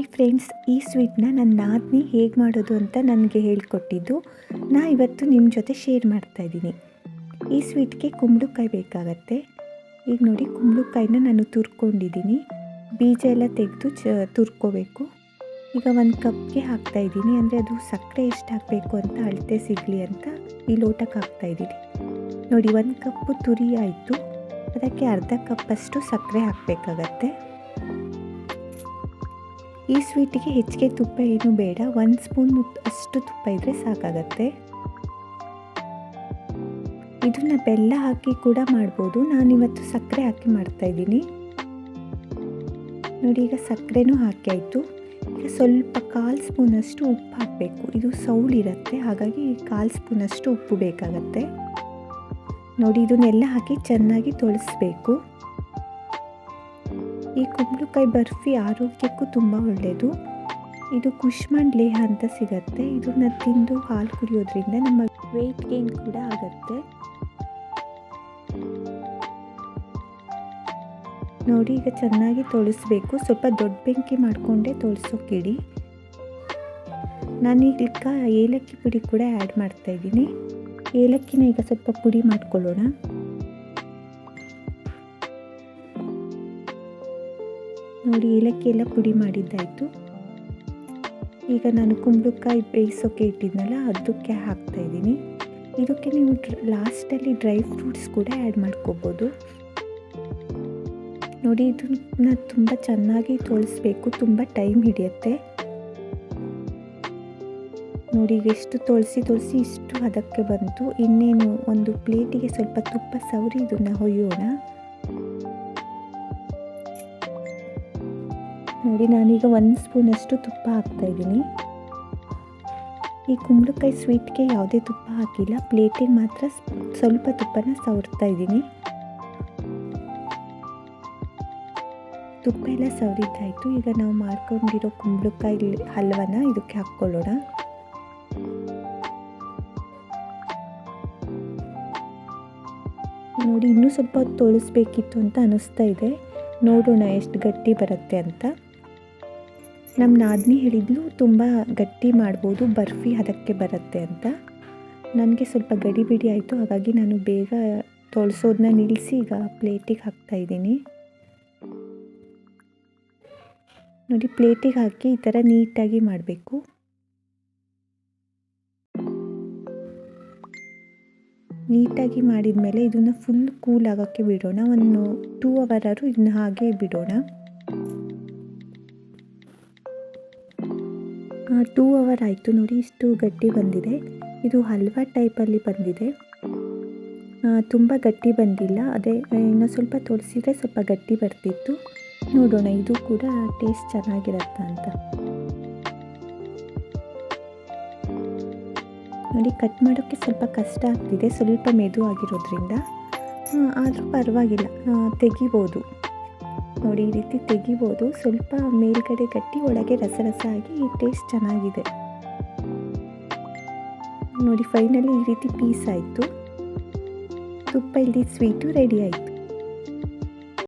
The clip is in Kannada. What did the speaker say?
ಹಾಯ್ ಫ್ರೆಂಡ್ಸ್, ಈ ಸ್ವೀಟ್ನ ನನ್ನ ನಾದಿನಿ ಹೇಗೆ ಮಾಡೋದು ಅಂತ ನನಗೆ ಹೇಳಿಕೊಟ್ಟಿದ್ದು. ಇವತ್ತು ನಿಮ್ಮ ಜೊತೆ ಶೇರ್ ಮಾಡ್ತಾಯಿದ್ದೀನಿ. ಈ ಸ್ವೀಟ್ಗೆ ಕುಂಬಳಕಾಯಿ ಬೇಕಾಗತ್ತೆ. ಈಗ ನೋಡಿ, ಕುಂಬಳಕಾಯಿನ ನಾನು ತುರ್ಕೊಂಡಿದ್ದೀನಿ. ಬೀಜ ಎಲ್ಲ ತೆಗೆದು ತುರ್ಕೋಬೇಕು. ಈಗ 1 ಕಪ್ಗೆ ಹಾಕ್ತಾಯಿದ್ದೀನಿ. ಅಂದರೆ ಅದು ಸಕ್ಕರೆ ಎಷ್ಟು ಹಾಕಬೇಕು ಅಂತ ಅಳತೆ ಸಿಗಲಿ ಅಂತ ಈ ಲೋಟಕ್ಕೆ ಹಾಕ್ತಾಯಿದ್ದೀನಿ. ನೋಡಿ, 1 ಕಪ್ಪು ತುರಿ ಆಯಿತು. ಅದಕ್ಕೆ ಅರ್ಧ ಕಪ್ಪಷ್ಟು ಸಕ್ಕರೆ ಹಾಕಬೇಕಾಗತ್ತೆ. ಈ ಸ್ವೀಟಿಗೆ ಹೆಚ್ಚಿಗೆ ತುಪ್ಪ ಏನೂ ಬೇಡ, 1 ಸ್ಪೂನ್ ಅಷ್ಟು ತುಪ್ಪ ಇದ್ದರೆ ಸಾಕಾಗತ್ತೆ. ಇದನ್ನು ಬೆಲ್ಲ ಹಾಕಿ ಕೂಡ ಮಾಡ್ಬೋದು. ನಾನಿವತ್ತು ಸಕ್ಕರೆ ಹಾಕಿ ಮಾಡ್ತಾಯಿದ್ದೀನಿ. ನೋಡಿ, ಈಗ ಸಕ್ಕರೆನೂ ಹಾಕಿ ಆಯಿತು. ಈಗ ಸ್ವಲ್ಪ 1/4 ಸ್ಪೂನಷ್ಟು ಉಪ್ಪು ಹಾಕಬೇಕು. ಇದು ಸೌಳಿರುತ್ತೆ, ಹಾಗಾಗಿ 1/4 ಸ್ಪೂನಷ್ಟು ಉಪ್ಪು ಬೇಕಾಗತ್ತೆ. ನೋಡಿ, ಇದನ್ನೆಲ್ಲ ಹಾಕಿ ಚೆನ್ನಾಗಿ ತೊಳೆಸ್ಬೇಕು. ಈ ಕುಂಬಳಕಾಯಿ ಬರ್ಫಿ ಆರೋಗ್ಯಕ್ಕೂ ತುಂಬ ಒಳ್ಳೆಯದು. ಇದು ಕುಷ್ಮಾಂಡ್ ಲೇಹ ಅಂತ ಸಿಗತ್ತೆ. ಇದನ್ನು ತಿಂದು ಹಾಲು ಕುಡಿಯೋದ್ರಿಂದ ನಮ್ಮ ವೆಯ್ಟ್ ಗೇನ್ ಕೂಡ ಆಗುತ್ತೆ. ನೋಡಿ, ಈಗ ಚೆನ್ನಾಗಿ ತೊಳೆಸ್ಬೇಕು. ಸ್ವಲ್ಪ ದೊಡ್ಡ ಬೆಂಕಿ ಮಾಡಿಕೊಂಡೇ ತೊಳೆಸೋಕಿಡಿ. ನಾನೀಗ ಏಲಕ್ಕಿ ಪುಡಿ ಕೂಡ ಆ್ಯಡ್ ಮಾಡ್ತಾಯಿದ್ದೀನಿ. ಏಲಕ್ಕಿನ ಈಗ ಸ್ವಲ್ಪ ಪುಡಿ ಮಾಡ್ಕೊಳ್ಳೋಣ. ನೋಡಿ, ಏಲಕ್ಕಿ ಎಲ್ಲ ಪುಡಿ ಮಾಡಿದ್ದಾಯಿತು. ಈಗ ನಾನು ಕುಂಬಳಕಾಯಿ ಬೇಯಿಸೋಕೆ ಇಟ್ಟಿದ್ನಲ್ಲ, ಅದಕ್ಕೆ ಹಾಕ್ತಾಯಿದ್ದೀನಿ. ಇದಕ್ಕೆ ನೀವು ಲಾಸ್ಟಲ್ಲಿ ಡ್ರೈ ಫ್ರೂಟ್ಸ್ ಕೂಡ ಆ್ಯಡ್ ಮಾಡ್ಕೋಬೋದು. ನೋಡಿ, ಇದನ್ನ ತುಂಬ ಚೆನ್ನಾಗಿ ತೊಳೆಸ್ಬೇಕು, ತುಂಬ ಟೈಮ್ ಹಿಡಿಯುತ್ತೆ. ನೋಡಿ, ಈಗ ಎಷ್ಟು ತೊಳೆಸಿ ಇಷ್ಟು ಅದಕ್ಕೆ ಬಂತು. ಇನ್ನೇನು ಒಂದು ಪ್ಲೇಟಿಗೆ ಸ್ವಲ್ಪ ತುಪ್ಪ ಸವರಿ ಇದನ್ನು ಹೊಯ್ಯೋಣ. ನೋಡಿ, ನಾನೀಗ 1 ಸ್ಪೂನಷ್ಟು ತುಪ್ಪ ಹಾಕ್ತಾಯಿದ್ದೀನಿ. ಈ ಕುಂಬಳಕಾಯಿ ಸ್ವೀಟ್ಗೆ ಯಾವುದೇ ತುಪ್ಪ ಹಾಕಿಲ್ಲ, ಪ್ಲೇಟಿಗೆ ಮಾತ್ರ ಸ್ವಲ್ಪ ತುಪ್ಪನ ಸವರ್ತಾ ಇದ್ದೀನಿ. ತುಪ್ಪ ಎಲ್ಲ ಸವರಿದ್ದಾಯಿತು. ಈಗ ನಾವು ಮಾಡ್ಕೊಂಡಿರೋ ಕುಂಬಳಕಾಯಿ ಹಲ್ವನ ಇದಕ್ಕೆ ಹಾಕ್ಕೊಳ್ಳೋಣ. ನೋಡಿ, ಇನ್ನೂ ಸ್ವಲ್ಪ ಹೊತ್ತು ತೊಳೆಸ್ಬೇಕಿತ್ತು ಅಂತ ಅನ್ನಿಸ್ತಾ ಇದೆ. ನೋಡೋಣ ಎಷ್ಟು ಗಟ್ಟಿ ಬರುತ್ತೆ ಅಂತ. ನಮ್ಮ ನಾದಿನಿ ಹೇಳಿದ್ಲು ತುಂಬ ಗಟ್ಟಿ ಮಾಡ್ಬೋದು, ಬರ್ಫಿ ಅದಕ್ಕೆ ಬರುತ್ತೆ ಅಂತ. ನನಗೆ ಸ್ವಲ್ಪ ಗಡಿಬಿಡಿ ಆಯಿತು, ಹಾಗಾಗಿ ನಾನು ಬೇಗ ತೊಳೆಸೋದನ್ನ ನಿಲ್ಲಿಸಿ ಈಗ ಪ್ಲೇಟಿಗೆ ಹಾಕ್ತಾಯಿದ್ದೀನಿ. ನೋಡಿ, ಪ್ಲೇಟಿಗೆ ಹಾಕಿ ಈ ಥರ ನೀಟಾಗಿ ಮಾಡಬೇಕು. ನೀಟಾಗಿ ಮಾಡಿದ ಮೇಲೆ ಇದನ್ನು ಫುಲ್ ಕೂಲ್ ಆಗೋಕ್ಕೆ ಬಿಡೋಣ. 2 ಅವರ್ ಇದನ್ನ ಹಾಗೆ ಬಿಡೋಣ. 2 ಅವರ್ ಆಯಿತು. ನೋಡಿ, ಇಷ್ಟು ಗಟ್ಟಿ ಬಂದಿದೆ. ಇದು ಹಲ್ವಾ ಟೈಪಲ್ಲಿ ಬಂದಿದೆ, ತುಂಬ ಗಟ್ಟಿ ಬಂದಿಲ್ಲ. ಅದೇ ಇನ್ನೂ ಸ್ವಲ್ಪ ತೊಳೆಸಿದ್ರೆ ಸ್ವಲ್ಪ ಗಟ್ಟಿ ಬರ್ತಿತ್ತು. ನೋಡೋಣ ಇದು ಕೂಡ ಟೇಸ್ಟ್ ಚೆನ್ನಾಗಿರತ್ತಾ ಅಂತ. ನೋಡಿ, ಕಟ್ ಮಾಡೋಕ್ಕೆ ಸ್ವಲ್ಪ ಕಷ್ಟ ಆಗ್ತಿದೆ, ಸ್ವಲ್ಪ ಮೆದು ಆಗಿರೋದ್ರಿಂದ. ಆದರೂ ಪರವಾಗಿಲ್ಲ, ತೆಗಿಬೋದು. ನೋಡಿ, ಈ ರೀತಿ ತೆಗಿಬೋದು. ಸ್ವಲ್ಪ ಮೇಲ್ಗಡೆ ಗಟ್ಟಿ, ಒಳಗೆ ರಸ ಆಗಿ ಟೇಸ್ಟ್ ಚೆನ್ನಾಗಿದೆ. ನೋಡಿ, ಫೈನಲಿ ಈ ರೀತಿ ಪೀಸ್ ಆಯಿತು. ತುಪ್ಪ ಇಲ್ಲದ ಸ್ವೀಟು ರೆಡಿ ಆಯಿತು.